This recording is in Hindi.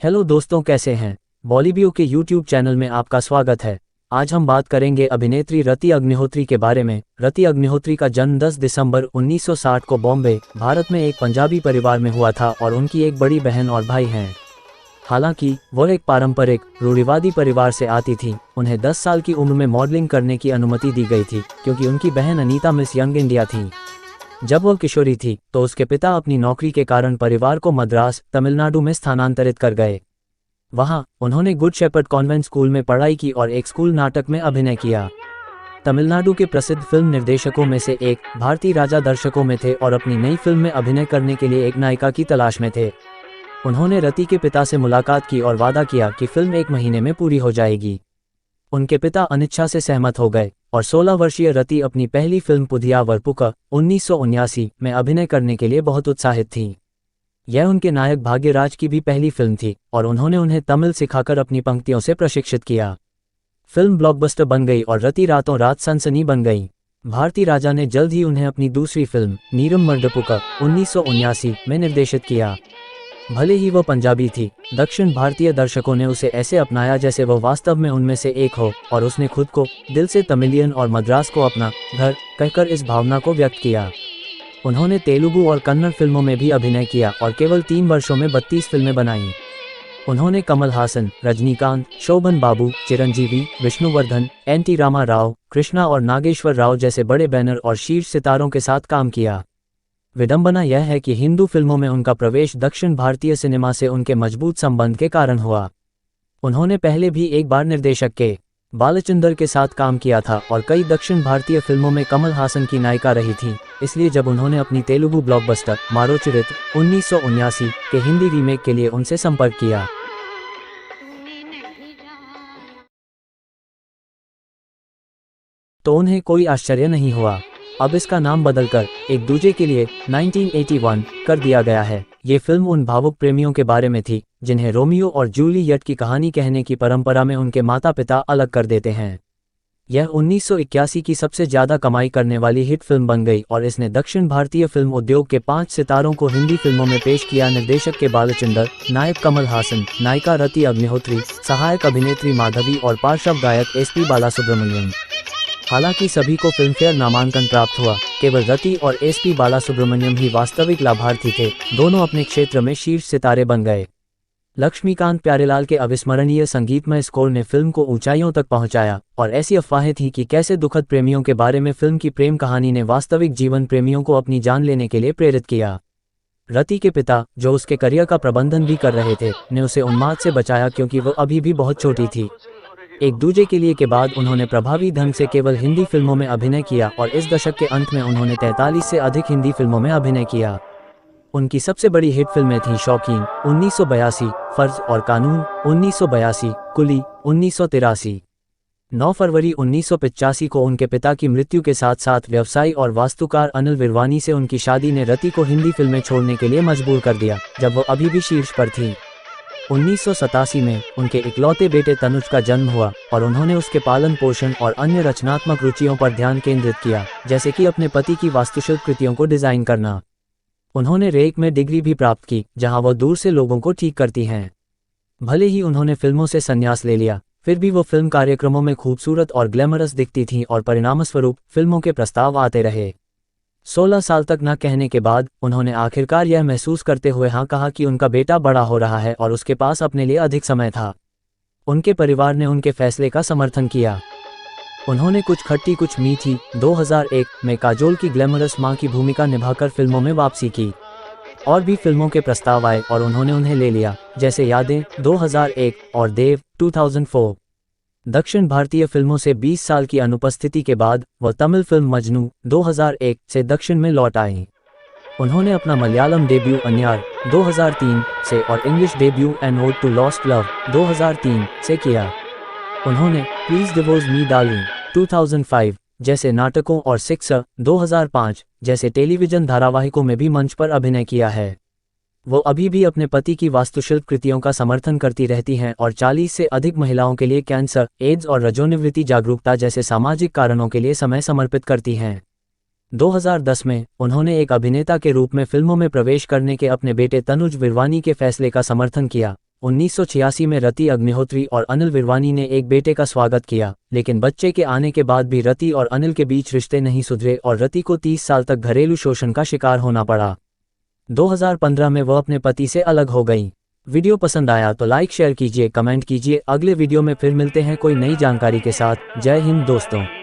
हेलो दोस्तों, कैसे हैं। बॉलीवुड के यूट्यूब चैनल में आपका स्वागत है। आज हम बात करेंगे अभिनेत्री रति अग्निहोत्री के बारे में। रति अग्निहोत्री का जन्म 10 दिसंबर 1960 को बॉम्बे, भारत में एक पंजाबी परिवार में हुआ था और उनकी एक बड़ी बहन और भाई हैं। हालांकि वो एक पारंपरिक रूढ़िवादी परिवार से आती थी। उन्हें 10 साल की उम्र में मॉडलिंग करने की अनुमति दी गई थी क्योंकि उनकी बहन अनीता मिस यंग इंडिया थी। जब वह किशोरी थी तो उसके पिता अपनी नौकरी के कारण परिवार को मद्रास, तमिलनाडु में स्थानांतरित कर गए। वहां उन्होंने गुड शेपर्ड कॉन्वेंट स्कूल में पढ़ाई की और एक स्कूल नाटक में अभिनय किया। तमिलनाडु के प्रसिद्ध फिल्म निर्देशकों में से एक भारती राजा दर्शकों में थे और अपनी नई फिल्म में अभिनय करने के लिए एक नायिका की तलाश में थे। उन्होंने रति के पिता से मुलाकात की और वादा किया कि फिल्म 1 महीने में पूरी हो जाएगी। उनके पिता अनिच्छा से सहमत हो गए और 16 वर्षीय रति अपनी पहली फिल्म पुधिया वर्पुका 1979 में अभिनय करने के लिए बहुत उत्साहित थी। यह उनके नायक भाग्यराज की भी पहली फिल्म थी और उन्होंने उन्हें तमिल सिखाकर अपनी पंक्तियों से प्रशिक्षित किया। फिल्म ब्लॉकबस्टर बन गई और रति रातों रात सनसनी बन गई। भारती राजा ने जल्द ही उन्हें अपनी दूसरी फिल्म नीरम मर्डपुका 1979 में निर्देशित किया। भले ही वह पंजाबी थी, दक्षिण भारतीय दर्शकों ने उसे ऐसे अपनाया जैसे वह वास्तव में उनमें से एक हो और उसने खुद को दिल से तमिलियन और मद्रास को अपना घर कहकर इस भावना को व्यक्त किया। उन्होंने तेलुगु और कन्नड़ फिल्मों में भी अभिनय किया और केवल 3 वर्षों में 32 फिल्में बनाईं। उन्होंने कमल हासन, रजनीकांत, शोभन बाबू, चिरंजीवी, विष्णुवर्धन, एन.टी. रामा राव, कृष्णा और नागेश्वर राव जैसे बड़े बैनर और शीर्ष सितारों के साथ काम किया। विडंबना यह है कि हिंदू फिल्मों में उनका प्रवेश दक्षिण भारतीय सिनेमा से उनके मजबूत संबंध के कारण हुआ। उन्होंने पहले भी एक बार निर्देशक के बालचंदर के साथ काम किया था और कई दक्षिण भारतीय फिल्मों में कमल हासन की नायिका रही थी। इसलिए जब उन्होंने अपनी तेलुगु ब्लॉकबस्टर मारोचिरित 1979 के हिंदी रीमेक के लिए उनसे संपर्क किया तो उन्हें कोई आश्चर्य नहीं हुआ। अब इसका नाम बदलकर एक दूजे के लिए 1981 कर दिया गया है। ये फिल्म उन भावुक प्रेमियों के बारे में थी जिन्हें रोमियो और जूलियट की कहानी कहने की परंपरा में उनके माता पिता अलग कर देते हैं। यह 1981 की सबसे ज्यादा कमाई करने वाली हिट फिल्म बन गई और इसने दक्षिण भारतीय फिल्म उद्योग के 5 सितारों को हिंदी फिल्मों में पेश किया। निर्देशक के बालचंदर, नायक कमल हासन, नायिका रति अग्निहोत्री, सहायक अभिनेत्री माधवी और पार्श्व गायक एस.पी. बालासुब्रमण्यम। हालांकि सभी को फिल्मफेयर नामांकन प्राप्त हुआ, केवल रति और एस.पी. बालासुब्रमण्यम ही वास्तविक लाभार्थी थे। दोनों अपने क्षेत्र में शीर्ष सितारे बन गए। लक्ष्मीकांत प्यारेलाल के अविस्मरणीय संगीतमय स्कोर ने फिल्म को ऊंचाइयों तक पहुंचाया और ऐसी अफवाहें थीं कि कैसे दुखद प्रेमियों के बारे में फिल्म की प्रेम कहानी ने वास्तविक जीवन प्रेमियों को अपनी जान लेने के लिए प्रेरित किया। रति के पिता, जो उसके करियर का प्रबंधन भी कर रहे थे, ने उसे उन्माद से बचाया क्योंकि वह अभी भी बहुत छोटी थी। एक दूजे के लिए के बाद उन्होंने प्रभावी ढंग से केवल हिंदी फिल्मों में अभिनय किया और इस दशक के अंत में उन्होंने 43 से अधिक हिंदी फिल्मों में अभिनय किया। उनकी सबसे बड़ी हिट फिल्में थीं शौकीन 1982, फर्ज और कानून 1982, कुली 1983। 9 फरवरी 1985 को उनके पिता की मृत्यु के साथ साथ व्यवसायी और वास्तुकार अनिल विरवानी से उनकी शादी ने रति को हिंदी फिल्में छोड़ने के लिए मजबूर कर दिया, जब वो अभी भी शीर्ष पर थी। 1987 में उनके इकलौते बेटे तनुज का जन्म हुआ और उन्होंने उसके पालन पोषण और अन्य रचनात्मक रुचियों पर ध्यान केंद्रित किया, जैसे कि अपने पति की वास्तुशिल्प कृतियों को डिजाइन करना। उन्होंने रेक में डिग्री भी प्राप्त की, जहां वो दूर से लोगों को ठीक करती हैं। भले ही उन्होंने फिल्मों से संन्यास ले लिया, फिर भी वो फिल्म कार्यक्रमों में खूबसूरत और ग्लैमरस दिखती थीं और परिणामस्वरूप फिल्मों के प्रस्ताव आते रहे। 16 साल तक न कहने के बाद उन्होंने आखिरकार यह महसूस करते हुए हाँ कहा कि उनका बेटा बड़ा हो रहा है और उसके पास अपने लिए अधिक समय था। उनके परिवार ने उनके फैसले का समर्थन किया। उन्होंने कुछ खट्टी कुछ मीठी 2001 में काजोल की ग्लैमरस मां की भूमिका निभाकर फिल्मों में वापसी की। और भी फिल्मों के प्रस्ताव आए और उन्होंने उन्हें ले लिया, जैसे यादें 2001 और देव 2004। दक्षिण भारतीय फिल्मों से 20 साल की अनुपस्थिति के बाद वह तमिल फिल्म मजनू 2001 से दक्षिण में लौट आईं। उन्होंने अपना मलयालम डेब्यू अन्यार 2003 से और English debut an ode to lost love 2003 से किया। उन्होंने प्लीज डिवोर्स मी डार्लिंग 2005 जैसे नाटकों और सिक्सर 2005 जैसे टेलीविजन धारावाहिकों में भी मंच पर अभिनय किया है। वो अभी भी अपने पति की वास्तुशिल्प कृतियों का समर्थन करती रहती हैं और 40 से अधिक महिलाओं के लिए कैंसर, एड्स और रजोनिवृत्ति जागरूकता जैसे सामाजिक कारणों के लिए समय समर्पित करती हैं। 2010 में उन्होंने एक अभिनेता के रूप में फिल्मों में प्रवेश करने के अपने बेटे तनुज विरवानी के फैसले का समर्थन किया। 1986 में रति अग्निहोत्री और अनिल विरवानी ने एक बेटे का स्वागत किया, लेकिन बच्चे के आने के बाद भी रति और अनिल के बीच रिश्ते नहीं सुधरे और रति को 30 साल तक घरेलू शोषण का शिकार होना पड़ा। 2015 में वह अपने पति से अलग हो गई। वीडियो पसंद आया तो लाइक शेयर कीजिए, कमेंट कीजिए। अगले वीडियो में फिर मिलते हैं कोई नई जानकारी के साथ। जय हिंद दोस्तों।